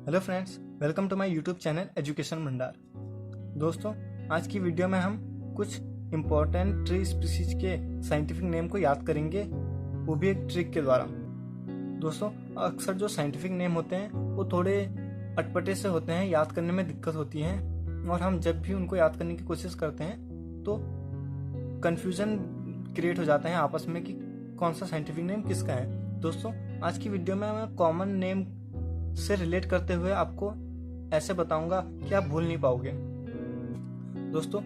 Hello friends, welcome to my YouTube channel education Bhandar. दोस्तों, आज की वीडियो में हम कुछ इम्पोर्टेंट ट्री स्पीसीज के साइंटिफिक नेम को याद करेंगे, वो भी एक ट्रिक के द्वारा। दोस्तों, अक्सर जो साइंटिफिक नेम होते हैं वो थोड़े अटपटे से होते हैं, याद करने में दिक्कत होती है और हम जब भी उनको याद करने की कोशिश करते हैं तो कन्फ्यूजन क्रिएट हो जाता है आपस में कि कौन सा साइंटिफिक नेम किसका है। दोस्तों, आज की वीडियो में मैं कॉमन नेम से रिलेट करते हुए आपको ऐसे बताऊंगा कि आप भूल नहीं पाओगे। दोस्तों,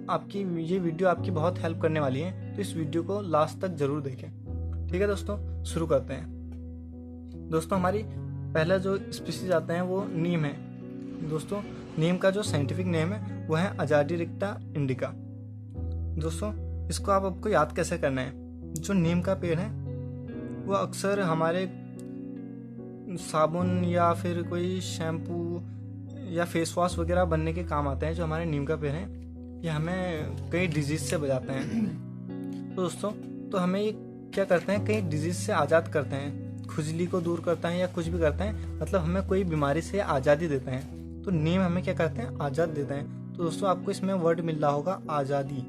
आपकी ये वीडियो आपकी बहुत हेल्प करने वाली है, तो इस वीडियो को लास्ट तक जरूर देखें। ठीक है दोस्तों, शुरू करते हैं। दोस्तों, हमारी पहला जो स्पीसीज आता है वो नीम है। दोस्तों, नीम का जो साइंटिफिक नेम है वो है अजाडीरिक्टा इंडिका। दोस्तों, इसको आपको याद कैसे करना है। जो नीम का पेड़ है वो अक्सर हमारे साबुन या फिर कोई शैम्पू या फेस वॉश वगैरह बनने के काम आते हैं। जो हमारे नीम का पेड़ है ये हमें कई डिजीज से बचाते हैं। तो दोस्तों, तो हमें ये क्या करते हैं, कई डिजीज से आज़ाद करते हैं, खुजली को दूर करता है या कुछ भी करता है, मतलब हमें कोई बीमारी से आज़ादी देते हैं। तो नीम हमें क्या करते हैं, आज़ाद देते हैं। तो दोस्तों, आपको इसमें वर्ड मिल रहा होगा आज़ादी,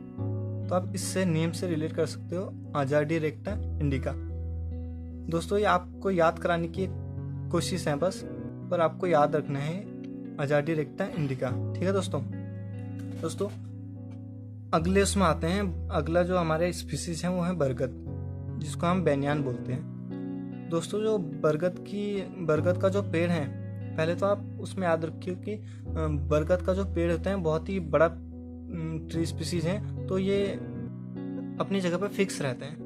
तो आप इससे नीम से रिलेट कर सकते हो, अजाडीरिक्टा इंडिका। दोस्तों, ये आपको याद कराने की कोशिश है बस, पर आपको याद रखना है अजाडीरिक्टा इंडिका। ठीक है दोस्तों, अगले उसमें आते हैं। अगला जो हमारे स्पीसीज है वो है बरगद, जिसको हम बैनियान बोलते हैं। दोस्तों, जो बरगद का जो पेड़ है, पहले तो आप उसमें याद रखिए कि बरगद का जो पेड़ होता है बहुत ही बड़ा ट्री स्पीसीज है, तो ये अपनी जगह पर फिक्स रहते हैं।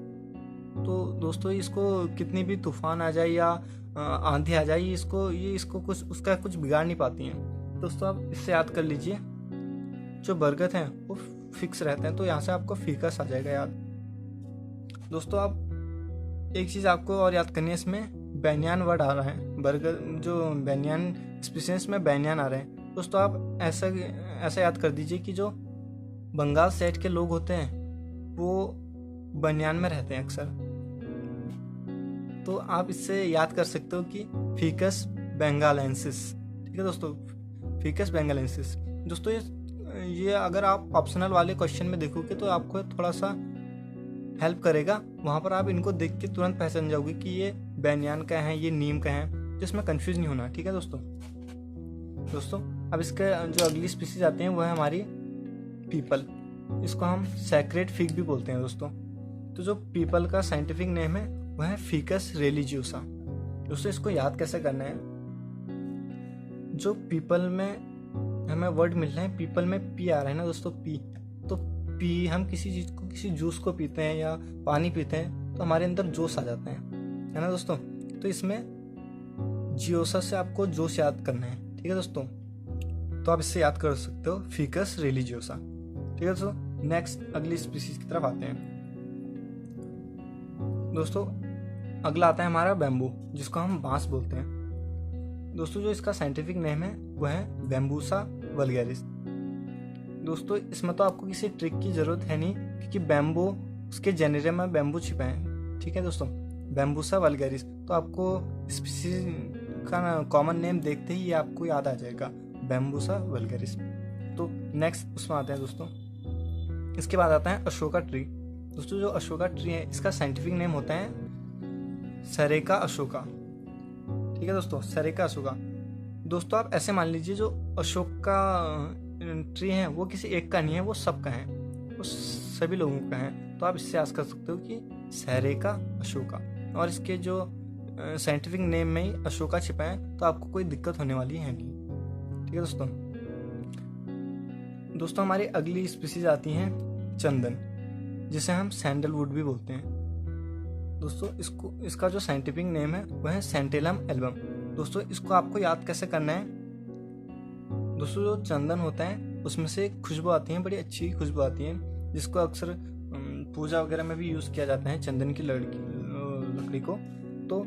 तो दोस्तों, इसको कितनी भी तूफान आ जाए या आंधी आ जाए, इसको उसका कुछ बिगाड़ नहीं पाती हैं। दोस्तों, आप इससे याद कर लीजिए, जो बरगद हैं वो फिक्स रहते हैं, तो यहाँ से आपको फीकस आ जाएगा याद। दोस्तों, आप एक चीज़ आपको और याद करनी है, इसमें बैनियान वर्ड आ रहा है। बरगद जो बैनियान स्पीसीज में बैनियान आ रहे हैं। दोस्तों, आप ऐसा याद कर दीजिए कि जो बंगाल साइड के लोग होते हैं वो बनियान में रहते हैं अक्सर। तो आप इससे याद कर सकते हो कि फीकस बेंगालेंसिस। ठीक है दोस्तों, फीकस बेंगालेंसिस। दोस्तों, ये अगर आप ऑप्शनल वाले क्वेश्चन में देखोगे तो आपको थोड़ा सा हेल्प करेगा। वहाँ पर आप इनको देख के तुरंत पहचान जाओगे कि ये बैनियान का है, ये नीम का है, जिसमें कंफ्यूज नहीं होना। ठीक है दोस्तों, अब इसका जो अगली स्पीसीज आते हैं वो है हमारी पीपल। इसको हम सैक्रेड फिग भी बोलते हैं। दोस्तों, तो जो पीपल का साइंटिफिक नेम है वह है फीकस रिलीजियोसा। दोस्तों, इसको याद कैसे करना है। जो पीपल में हमें वर्ड मिल रहे हैं, पीपल में पी आ रहा है ना दोस्तों, पी। तो पी, हम किसी चीज को, किसी जूस को पीते हैं या पानी पीते हैं तो हमारे अंदर जोश आ जाता है ना दोस्तों। तो इसमें जियोसा से आपको जोश याद करना है। ठीक है दोस्तों, तो आप इससे याद कर सकते हो फीकस रिलीजियोसा। ठीक है दोस्तों, नेक्स्ट अगली स्पीसीज की तरफ आते हैं। दोस्तों, अगला आता है हमारा बैम्बू, जिसको हम बांस बोलते हैं। दोस्तों, जो इसका साइंटिफिक नेम है वह है बैम्बूसा वल्गैरिस। दोस्तों, इसमें तो आपको किसी ट्रिक की जरूरत है नहीं, क्योंकि बैम्बू उसके जेनेरिया में बैम्बू छिपा है। ठीक है दोस्तों, बैम्बूसा वल्गैरिस। तो आपको स्पीसीज का कॉमन नेम देखते ही ये आपको याद आ जाएगा, बैम्बूसा वल्गैरिस। तो नेक्स्ट उसमें आते हैं दोस्तों। इसके बाद आता है अशोका ट्री। दोस्तों, जो अशोका ट्री है इसका साइंटिफिक नेम होता है सेरेका अशोका। ठीक है दोस्तों, सेरेका अशोका। दोस्तों, आप ऐसे मान लीजिए, जो अशोक का ट्री है वो किसी एक का नहीं है, वो सबका है, वो सभी लोगों का है। तो आप इससे याद कर सकते हो कि सेरेका अशोका, और इसके जो साइंटिफिक नेम में ही अशोका छिपा है, तो आपको कोई दिक्कत होने वाली है नहीं। ठीक है दोस्तों, हमारी अगली स्पीसीज आती है चंदन, जिसे हम सैंडलवुड भी बोलते हैं। दोस्तों, इसका जो साइंटिफिक नेम है वह है सेंटेलम एल्बम। दोस्तों, इसको आपको याद कैसे करना है। दोस्तों, जो चंदन होता है उसमें से खुशबू आती है, बड़ी अच्छी खुशबू आती है, जिसको अक्सर पूजा वगैरह में भी यूज किया जाता है, चंदन की लकड़ी को। तो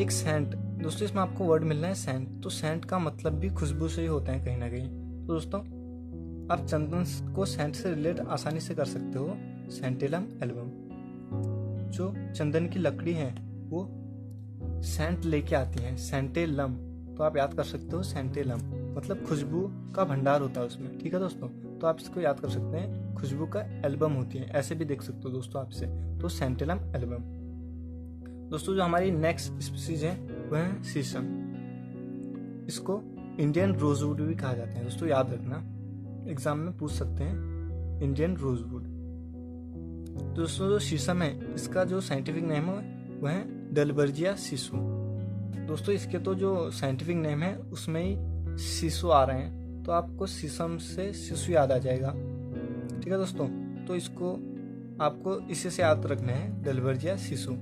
एक सेंट, दोस्तों इसमें आपको वर्ड मिलना है सेंट। तो सेंट का मतलब भी खुशबू से ही होता है कहीं ना कहीं। तो दोस्तों, आप चंदन को सेंट से रिलेट आसानी से कर सकते हो, सेंटेलम एल्बम। जो चंदन की लकड़ी है वो सेंट लेके आती हैं, सेंटेलम। तो आप याद कर सकते हो सेंटेलम, मतलब खुशबू का भंडार होता है उसमें। ठीक है दोस्तों, तो आप इसको याद कर सकते हैं, खुशबू का एल्बम होती है, ऐसे भी देख सकते हो दोस्तों आप इसे, तो सेंटेलम एल्बम। दोस्तों जो हमारी नेक्स्ट स्पीसीज है वह है शीशम। इसको इंडियन रोजवुड भी कहा जाता है दोस्तों, याद रखना, एग्जाम में पूछ सकते हैं इंडियन रोजवुड। दोस्तों जो शीशम है इसका जो साइंटिफिक नेम है वह है डेलबर्जिया सिसु। दोस्तों इसके तो जो साइंटिफिक नेम है उसमें ही सिसु आ रहे हैं, तो आपको शीशम से शिशु याद आ जाएगा। ठीक है दोस्तों, तो इसको आपको इसी से याद रखना है, डेलबर्जिया सिसु।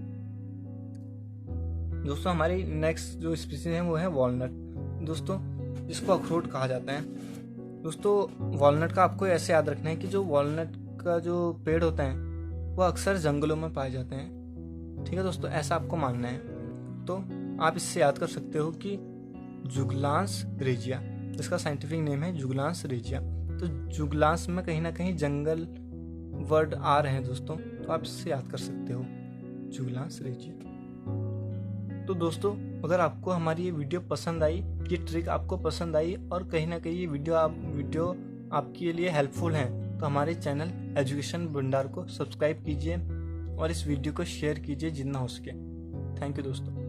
दोस्तों हमारी नेक्स्ट जो स्पीसीज है वो है वॉलनट। दोस्तों इसको अखरोट कहा जाता है। दोस्तों वॉलनट का आपको ऐसे याद रखना है कि जो वॉलनट का जो पेड़ होता है वो अक्सर जंगलों में पाए जाते हैं। ठीक है दोस्तों, ऐसा आपको मानना है। तो आप इससे याद कर सकते हो कि जुगलांस रेजिया, इसका साइंटिफिक नेम है जुगलांस रेजिया। तो जुगलांस में कहीं ना कहीं जंगल वर्ड आ रहे हैं दोस्तों, तो आप इससे याद कर सकते हो जुगलांस रेजिया। तो दोस्तों अगर आपको हमारी ये वीडियो पसंद आई, ये ट्रिक आपको पसंद आई और कहीं ना कहीं ये वीडियो आपके लिए हेल्पफुल है, तो हमारे चैनल एजुकेशन भंडार को सब्सक्राइब कीजिए और इस वीडियो को शेयर कीजिए जितना हो सके। थैंक यू दोस्तों।